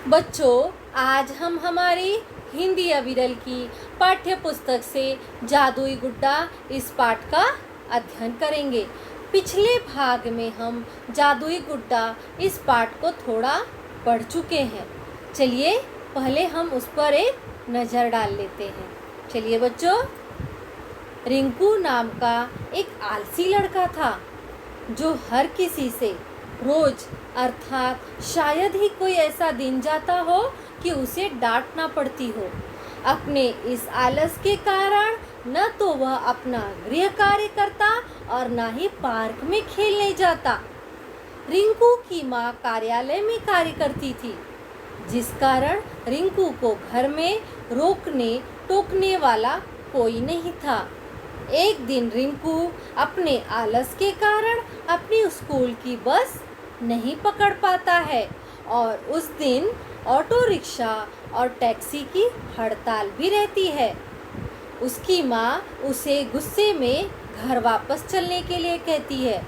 बच्चों, आज हम हमारी हिंदी अविरल की पाठ्य पुस्तक से जादुई गुड्डा इस पाठ का अध्ययन करेंगे। पिछले भाग में हम जादुई गुड्डा इस पाठ को थोड़ा पढ़ चुके हैं। चलिए पहले हम उस पर एक नज़र डाल लेते हैं। चलिए बच्चों, रिंकू नाम का एक आलसी लड़का था जो हर किसी से रोज अर्थात शायद ही कोई ऐसा दिन जाता हो कि उसे डांट ना पड़ती हो। अपने इस आलस के कारण न तो वह अपना गृह कार्य करता और न ही पार्क में खेलने जाता। रिंकू की माँ कार्यालय में कार्य करती थी, जिस कारण रिंकू को घर में रोकने टोकने वाला कोई नहीं था। एक दिन रिंकू अपने आलस के कारण अपनी स्कूल की बस नहीं पकड़ पाता है और उस दिन ऑटो रिक्शा और टैक्सी की हड़ताल भी रहती है। उसकी माँ उसे गुस्से में घर वापस चलने के लिए कहती है।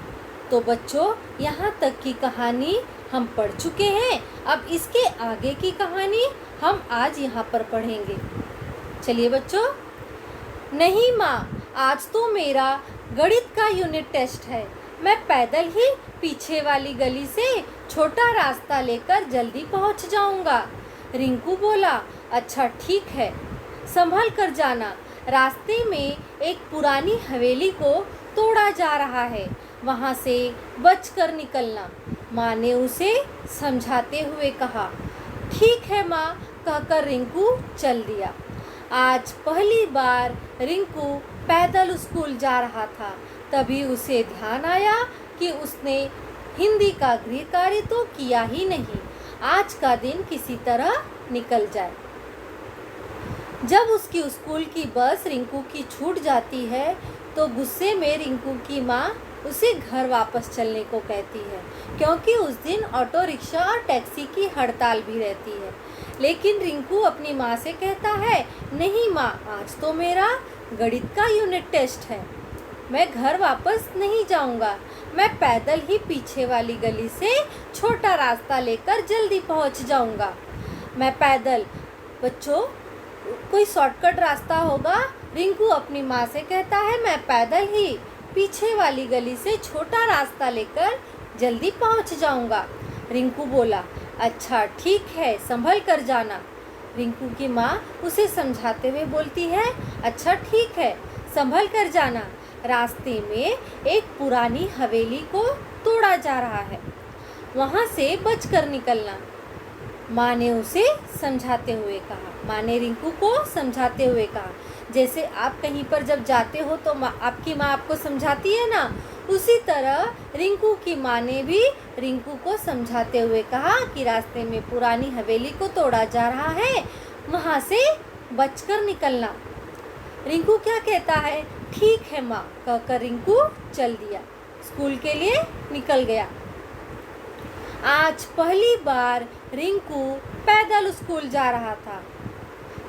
तो बच्चों, यहाँ तक की कहानी हम पढ़ चुके हैं। अब इसके आगे की कहानी हम आज यहाँ पर पढ़ेंगे। चलिए बच्चों। नहीं माँ, आज तो मेरा गणित का यूनिट टेस्ट है। मैं पैदल ही पीछे वाली गली से छोटा रास्ता लेकर जल्दी पहुंच जाऊंगा। रिंकू बोला, अच्छा ठीक है, संभल कर जाना। रास्ते में एक पुरानी हवेली को तोड़ा जा रहा है, वहां से बचकर निकलना। माँ ने उसे समझाते हुए कहा। ठीक है माँ, कहकर रिंकू चल दिया। आज पहली बार रिंकू पैदल स्कूल जा रहा था। तभी उसे ध्यान आया कि उसने हिंदी का गृह कार्य तो किया ही नहीं। आज का दिन किसी तरह निकल जाए। जब उसकी स्कूल की बस रिंकू की छूट जाती है तो गुस्से में रिंकू की माँ उसे घर वापस चलने को कहती है, क्योंकि उस दिन ऑटो रिक्शा और टैक्सी की हड़ताल भी रहती है। लेकिन रिंकू अपनी माँ से कहता है, नहीं माँ, आज तो मेरा गणित का यूनिट टेस्ट है। मैं घर वापस नहीं जाऊंगा। मैं पैदल ही पीछे वाली गली से छोटा रास्ता लेकर जल्दी पहुंच जाऊंगा। मैं पैदल। बच्चों, कोई शॉर्टकट रास्ता होगा? रिंकू अपनी माँ से कहता है, मैं पैदल ही पीछे वाली गली से छोटा रास्ता लेकर जल्दी पहुंच जाऊंगा। रिंकू बोला, अच्छा ठीक है, संभल कर जाना। रिंकू की माँ उसे समझाते हुए बोलती है, अच्छा ठीक है, संभल कर जाना। रास्ते में एक पुरानी हवेली को तोड़ा जा रहा है, वहाँ से बचकर निकलना। माँ ने उसे समझाते हुए कहा। माँ ने रिंकू को समझाते हुए कहा, जैसे आप कहीं पर जब जाते हो तो आपकी माँ आपको समझाती है ना, उसी तरह रिंकू की माँ ने भी रिंकू को समझाते हुए कहा कि रास्ते में पुरानी हवेली को तोड़ा जा रहा है, वहाँ से बचकर निकलना। रिंकू क्या कहता है? ठीक है माँ, कहकर रिंकू चल दिया, स्कूल के लिए निकल गया। आज पहली बार रिंकू पैदल स्कूल जा रहा था।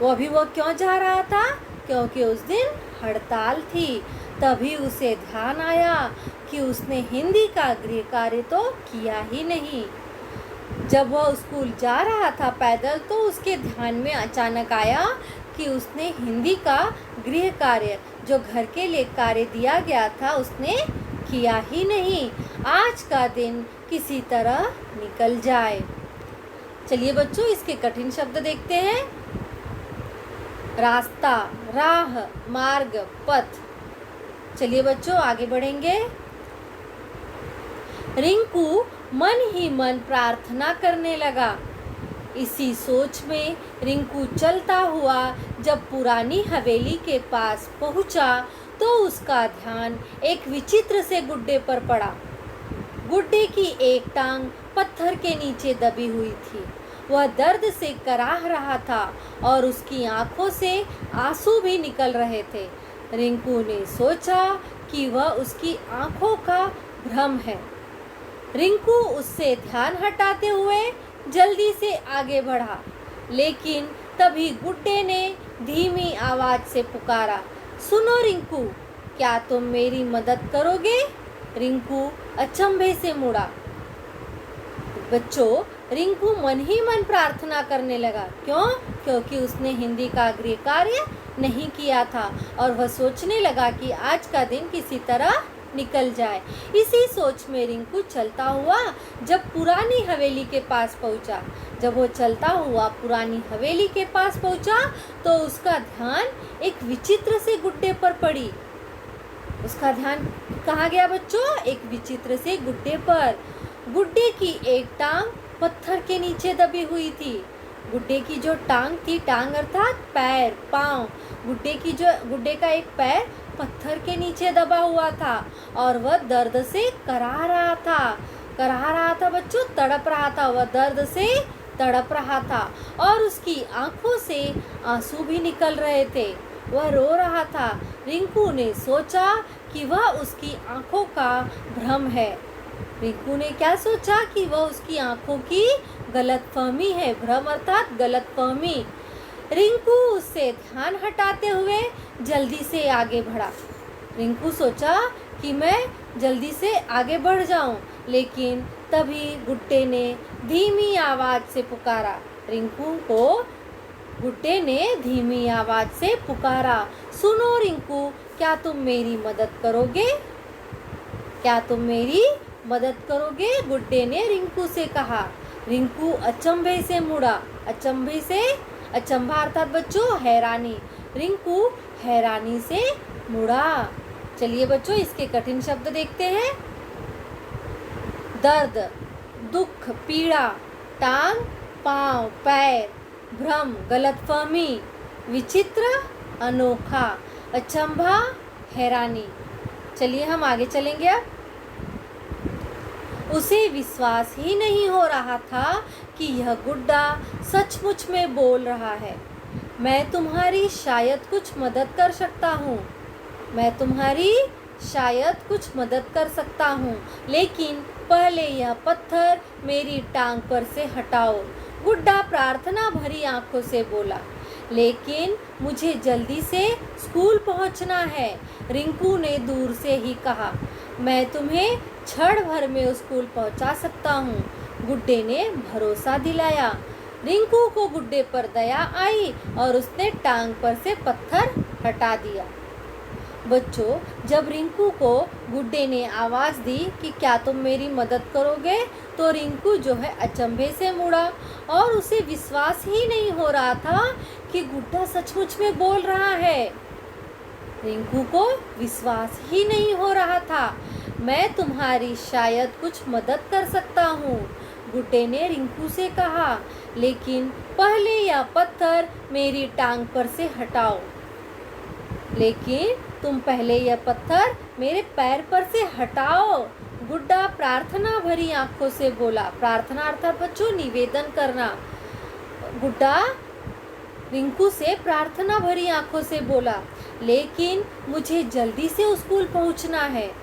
वो क्यों जा रहा था? क्योंकि उस दिन हड़ताल थी। तभी उसे ध्यान आया कि उसने हिंदी का गृह कार्य तो किया ही नहीं। जब वह स्कूल जा रहा था पैदल तो उसके ध्यान में अचानक आया कि उसने हिंदी का गृह कार्य, जो घर के लिए कार्य दिया गया था, उसने किया ही नहीं। आज का दिन किसी तरह निकल जाए। चलिए बच्चों, इसके कठिन शब्द देखते हैं। रास्ता, राह, मार्ग, पथ। चलिए बच्चों, आगे बढ़ेंगे। रिंकू मन ही मन प्रार्थना करने लगा। इसी सोच में रिंकू चलता हुआ जब पुरानी हवेली के पास पहुंचा तो उसका ध्यान एक विचित्र से गुड्डे पर पड़ा। गुड्डे की एक टांग पत्थर के नीचे दबी हुई थी। वह दर्द से कराह रहा था और उसकी आंखों से आंसू भी निकल रहे थे। रिंकू ने सोचा कि वह उसकी आंखों का भ्रम है। रिंकू उससे ध्यान हटाते हुए जल्दी से आगे बढ़ा, लेकिन तभी गुड्डे ने धीमी आवाज से पुकारा, सुनो रिंकू, क्या तुम मेरी मदद करोगे? रिंकू अचंभे से मुड़ा। बच्चों, रिंकू मन ही मन प्रार्थना करने लगा। क्यों? क्योंकि उसने हिंदी का गृह कार्य नहीं किया था और वह सोचने लगा कि आज का दिन किसी तरह निकल जाए। इसी सोच में रिंकू चलता हुआ जब पुरानी हवेली के पास पहुंचा। जब वो चलता हुआ पुरानी हवेली के पास पहुंचा तो उसका ध्यान एक विचित्र से गुड्डे पर पड़ी। उसका ध्यान कहाँ गया बच्चों? एक विचित्र से गुड्डे पर। गुड्डे की एक टांग पत्थर के नीचे दबी हुई थी। गुड्डे की जो टांग थी, टांग अर्थात पैर, पाँव, गुड्डे का एक पैर पत्थर के नीचे दबा हुआ था और वह दर्द से कराह रहा था बच्चों, तड़प रहा था। वह दर्द से तड़प रहा था और उसकी आंखों से आंसू भी निकल रहे थे। वह रो रहा था। रिंकू ने सोचा कि वह उसकी आंखों का भ्रम है। रिंकू ने क्या सोचा? कि वह उसकी आंखों की गलतफहमी है। भ्रम अर्थात गलतफहमी। रिंकू उससे ध्यान हटाते हुए जल्दी से आगे बढ़ा। रिंकू सोचा कि मैं जल्दी से आगे बढ़ जाऊं, लेकिन तभी गुड्डे ने धीमी आवाज से पुकारा। रिंकू को गुड्डे ने धीमी आवाज से पुकारा, सुनो रिंकू, क्या तुम मेरी मदद करोगे? क्या तुम मेरी मदद करोगे? गुड्डे ने रिंकू से कहा। रिंकू अचंभे से मुड़ा। अचंभा अर्थात बच्चों हैरानी। रिंकू हैरानी से मुड़ा। चलिए बच्चों, इसके कठिन शब्द देखते हैं। दर्द, दुख, पीड़ा, टांग, पाँव, पैर, भ्रम, गलतफहमी, विचित्र, अनोखा, अचंभा, हैरानी। चलिए हम आगे चलेंगे अब। उसे विश्वास ही नहीं हो रहा था कि यह गुड्डा सचमुच में बोल रहा है। मैं तुम्हारी शायद कुछ मदद कर सकता हूँ। लेकिन पहले यह पत्थर मेरी टांग पर से हटाओ। गुड्डा प्रार्थना भरी आंखों से बोला। लेकिन मुझे जल्दी से स्कूल पहुंचना है, रिंकू ने दूर से ही कहा। मैं तुम्हें क्षण भर में स्कूल पहुंचा सकता हूँ, गुड्डे ने भरोसा दिलाया। रिंकू को गुड्डे पर दया आई और उसने टांग पर से पत्थर हटा दिया। बच्चों, जब रिंकू को गुड्डे ने आवाज़ दी कि क्या तुम मेरी मदद करोगे, तो रिंकू जो है अचंभे से मुड़ा और उसे विश्वास ही नहीं हो रहा था कि गुड्डा सचमुच में बोल रहा है। रिंकू को विश्वास ही नहीं हो रहा था। मैं तुम्हारी शायद कुछ मदद कर सकता हूँ, गुड्डे ने रिंकू से कहा। लेकिन पहले यह पत्थर मेरी टांग पर से हटाओ। तुम पहले यह पत्थर मेरे पैर पर से हटाओ, गुड्डा प्रार्थना भरी आंखों से बोला। प्रार्थना अर्थात बच्चों निवेदन करना। गुड्डा रिंकू से प्रार्थना भरी आंखों से बोला। लेकिन मुझे जल्दी से स्कूल पहुंचना है।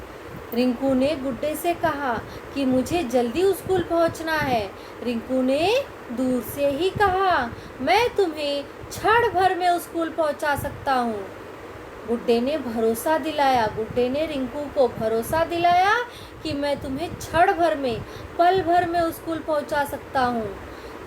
रिंकू ने गुड्डे से कहा कि मुझे जल्दी स्कूल पहुंचना है। रिंकू ने दूर से ही कहा, मैं तुम्हें क्षण भर में स्कूल पहुंचा सकता हूँ। गुड्डे ने रिंकू को भरोसा दिलाया कि मैं तुम्हें क्षण भर में, पल भर में स्कूल पहुंचा सकता हूँ।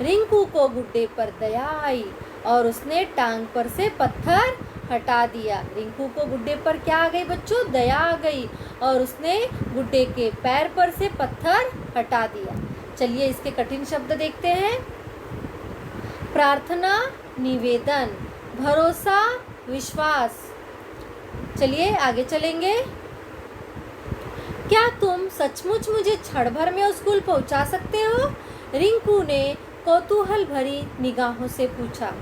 रिंकू को गुड्डे पर दया आई और उसने टांग पर से पत्थर हटा दिया। रिंकू को गुड्डे पर क्या आ गई बच्चों? दया आ गई और उसने गुड्डे के पैर पर से पत्थर हटा दिया। चलिए इसके कठिन शब्द देखते हैं। प्रार्थना, निवेदन, भरोसा, विश्वास। चलिए आगे चलेंगे। क्या तुम सचमुच मुझे क्षण भर में स्कूल पहुंचा सकते हो? रिंकू ने कौतूहल भरी निगाहों से पूछा।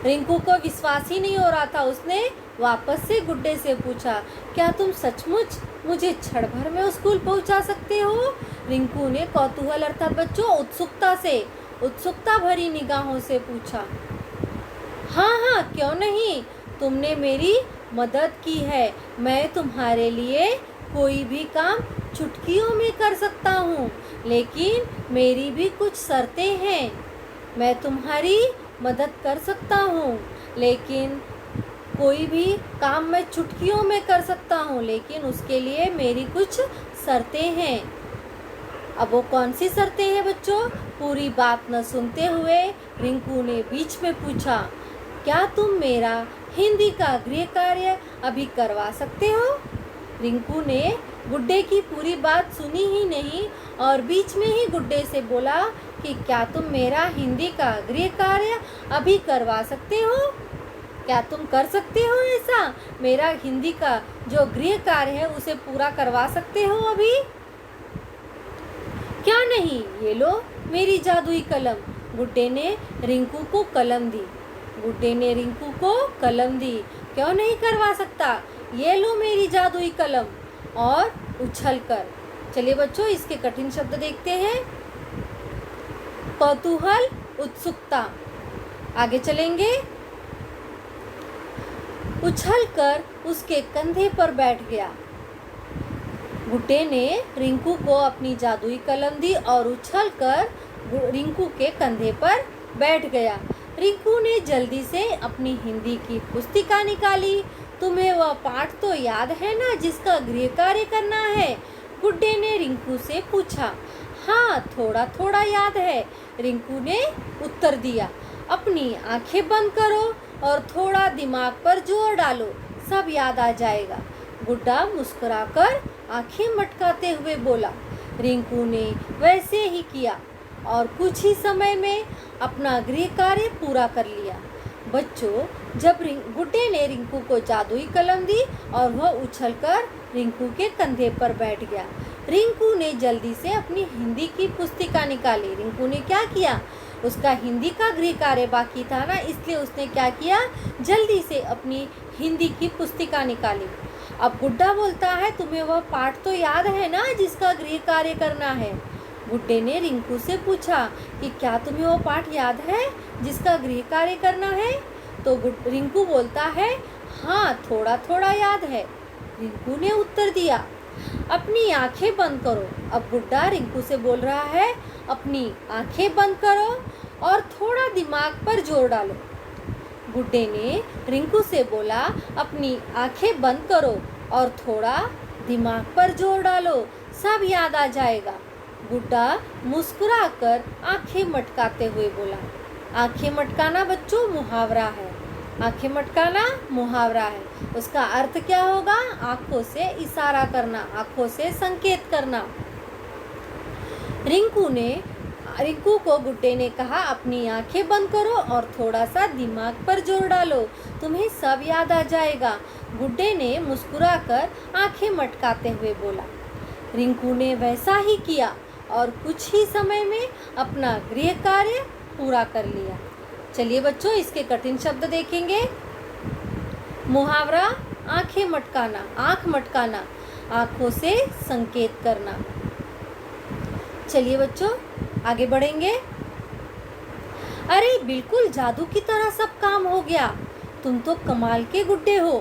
रिंकू को विश्वास ही नहीं हो रहा था। उसने वापस से गुड्डे से पूछा, क्या तुम सचमुच मुझे क्षण भर में स्कूल पहुंचा सकते हो? रिंकू ने कौतूहल अर्थात बच्चों उत्सुकता भरी निगाहों से पूछा। हाँ, क्यों नहीं, तुमने मेरी मदद की है। मैं तुम्हारे लिए कोई भी काम चुटकियों में कर सकता हूँ, लेकिन मेरी भी कुछ शर्तें हैं। मैं तुम्हारी मदद कर सकता हूँ, लेकिन कोई भी काम मैं चुटकियों में कर सकता हूँ, लेकिन उसके लिए मेरी कुछ शर्तें हैं। अब वो कौन सी शर्तें हैं बच्चों? पूरी बात न सुनते हुए रिंकू ने बीच में पूछा, क्या तुम मेरा हिंदी का गृह कार्य अभी करवा सकते हो? रिंकू ने गुड्डे की पूरी बात सुनी ही नहीं और बीच में ही गुड्डे से बोला कि क्या तुम मेरा हिंदी का गृह कार्य अभी करवा सकते हो? क्या तुम कर सकते हो ऐसा? मेरा हिंदी का जो गृह कार्य है उसे पूरा करवा सकते हो अभी? क्या नहीं? ये लो मेरी जादुई कलम। गुड्डे ने रिंकू को कलम दी। गुड्डे ने रिंकू को कलम दी। क्यों नहीं करवा सकता? ये लो मेरी जादुई कलम। और उछल कर। चलिए बच्चों इसके कठिन शब्द देखते हैं। कौतूहल, उत्सुकता। आगे चलेंगे। उछलकर उसके कंधे पर बैठ गया। गुड्डे ने रिंकू को अपनी जादुई कलम दी और उछलकर रिंकू के कंधे पर बैठ गया। रिंकू ने जल्दी से अपनी हिंदी की पुस्तिका निकाली। तुम्हें वह पाठ तो याद है ना जिसका गृह कार्य करना है? गुड्डे ने रिंकू से पूछा। हाँ, थोड़ा थोड़ा याद है, रिंकू ने उत्तर दिया। अपनी आंखें बंद करो और थोड़ा दिमाग पर जोर डालो, सब याद आ जाएगा। गुड्डा मुस्कुराकर आंखें मटकाते हुए बोला। रिंकू ने वैसे ही किया और कुछ ही समय में अपना गृह कार्य पूरा कर लिया। बच्चों, जब गुड्डे ने रिंकू को जादुई कलम दी और वह उछलकर रिंकू के कंधे पर बैठ गया। रिंकू ने जल्दी से अपनी हिंदी की पुस्तिका निकाली। रिंकू ने क्या किया? उसका हिंदी का गृह कार्य बाकी था ना, इसलिए उसने क्या किया? जल्दी से अपनी हिंदी की पुस्तिका निकाली। अब गुड्डा बोलता है, तुम्हें वह पाठ तो याद है ना जिसका गृह कार्य करना है? गुड्डे ने रिंकू से पूछा कि क्या तुम्हें वो पाठ याद है जिसका गृह कार्य करना है? तो रिंकू बोलता है, हाँ, थोड़ा थोड़ा याद है। रिंकू ने उत्तर दिया। अपनी आंखें बंद करो। अब गुड्डा रिंकू से बोल रहा है, अपनी आंखें बंद करो और थोड़ा दिमाग पर जोर डालो। गुड्डे ने रिंकू से बोला, अपनी आंखें बंद करो और थोड़ा दिमाग पर जोर डालो, सब याद आ जाएगा। गुड्डा मुस्कुराकर आंखें मटकाते हुए बोला। आंखें मटकाना बच्चों मुहावरा है। आंखें मटकाना मुहावरा है। उसका अर्थ क्या होगा? आंखों से इशारा करना, आंखों से संकेत करना। रिंकू को गुड्डे ने कहा, अपनी आंखें बंद करो और थोड़ा सा दिमाग पर जोर डालो, तुम्हें सब याद आ जाएगा। गुड्डे ने मुस्कुराकर आंखें मटकाते हुए बोला। रिंकू ने वैसा ही किया और कुछ ही समय में अपना गृह कार्य पूरा कर लिया। चलिए बच्चों इसके कठिन शब्द देखेंगे। मुहावरा, आंखें मटकाना, आंख मटकाना, आंखों से संकेत करना। चलिए बच्चों आगे बढ़ेंगे। अरे बिल्कुल जादू की तरह सब काम हो गया, तुम तो कमाल के गुड्डे हो।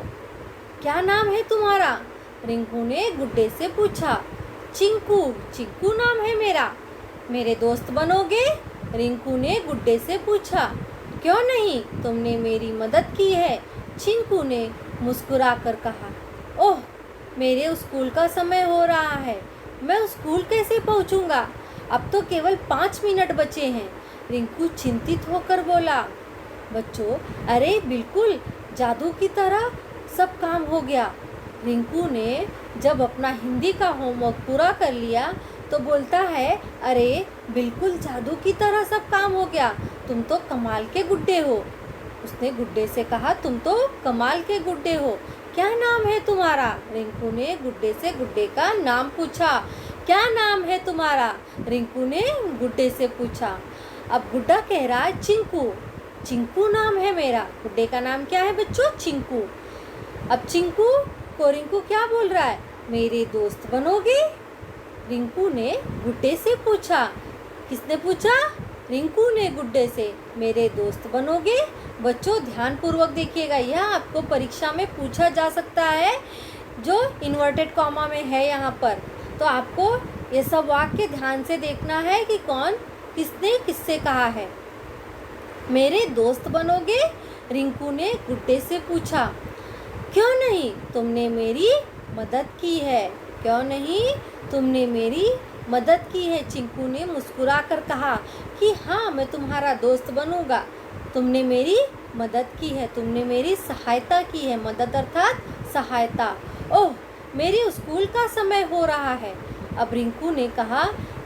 क्या नाम है तुम्हारा? रिंकू ने गुड्डे से पूछा। चिंकू, चिंकू नाम है मेरा। मेरे दोस्त बनोगे? रिंकू ने गुड्डे से पूछा। क्यों नहीं, तुमने मेरी मदद की है, चिंकू ने मुस्कुराकर कहा। ओह, मेरे स्कूल का समय हो रहा है, मैं स्कूल कैसे पहुंचूंगा? अब तो केवल 5 मिनट बचे हैं, रिंकू चिंतित होकर बोला। बच्चों, अरे बिल्कुल जादू की तरह सब काम हो गया। रिंकू ने जब अपना हिंदी का होमवर्क पूरा कर लिया तो बोलता है, अरे बिल्कुल जादू की तरह सब काम हो गया, तुम तो कमाल के गुड्डे हो। उसने गुड्डे से कहा, तुम तो कमाल के गुड्डे हो, क्या नाम है तुम्हारा? रिंकू ने गुड्डे से गुड्डे का नाम पूछा। क्या नाम है तुम्हारा? रिंकू ने गुड्डे से पूछा। अब गुड्डा कह रहा है, चिंकू, चिंकू नाम है मेरा। गुड्डे का नाम क्या है बच्चों? चिंकू। अब चिंकू को रिंकू क्या बोल रहा है? मेरे दोस्त बनोगे? रिंकू ने गुड्डे से पूछा। किसने पूछा? रिंकू ने गुड्डे से, मेरे दोस्त बनोगे? बच्चों ध्यान पूर्वक देखिएगा, यह आपको परीक्षा में पूछा जा सकता है, जो इन्वर्टेड कॉमा में है यहाँ पर। तो आपको ये सब वाक्य ध्यान से देखना है कि कौन किसने किससे कहा है। मेरे दोस्त बनोगे? रिंकू ने गुड्डे से पूछा। क्यों नहीं, तुमने मेरी मदद की है। क्यों नहीं, तुमने मेरी मदद की है। चिंकू ने मुस्कुराकर कहा कि हाँ, मैं तुम्हारा दोस्त बनूंगा। तुमने मेरी मदद की है, तुमने मेरी सहायता की है। मदद अर्थात सहायता। ओह, मेरे स्कूल का समय हो रहा है। अब रिंकू ने कहा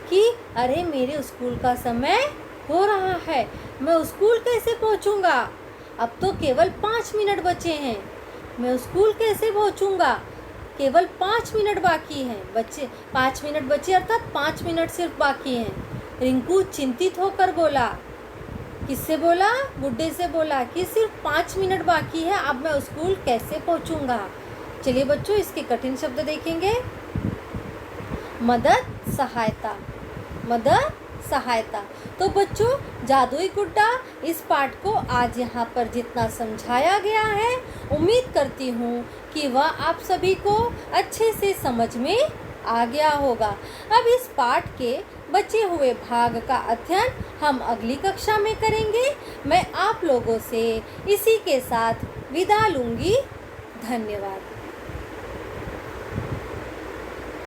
कि अरे, मेरे स्कूल का समय हो रहा है, मैं स्कूल कैसे पहुंचूंगा? अब तो केवल 5 मिनट बचे हैं, मैं स्कूल कैसे पहुंचूंगा? केवल 5 मिनट बाकी हैं। 5 मिनट बचे अर्थात 5 मिनट सिर्फ बाकी हैं। रिंकू चिंतित होकर बोला। किससे बोला? बुड्ढे से बोला कि सिर्फ 5 मिनट बाकी है, अब मैं स्कूल कैसे पहुंचूंगा? चलिए बच्चों, इसके कठिन शब्द देखेंगे। मदद, सहायता। मदद, सहायता। तो बच्चों, जादुई गुड्डा इस पाठ को आज यहाँ पर जितना समझाया गया है, उम्मीद करती हूँ कि वह आप सभी को अच्छे से समझ में आ गया होगा। अब इस पाठ के बचे हुए भाग का अध्ययन हम अगली कक्षा में करेंगे। मैं आप लोगों से इसी के साथ विदा लूँगी। धन्यवाद।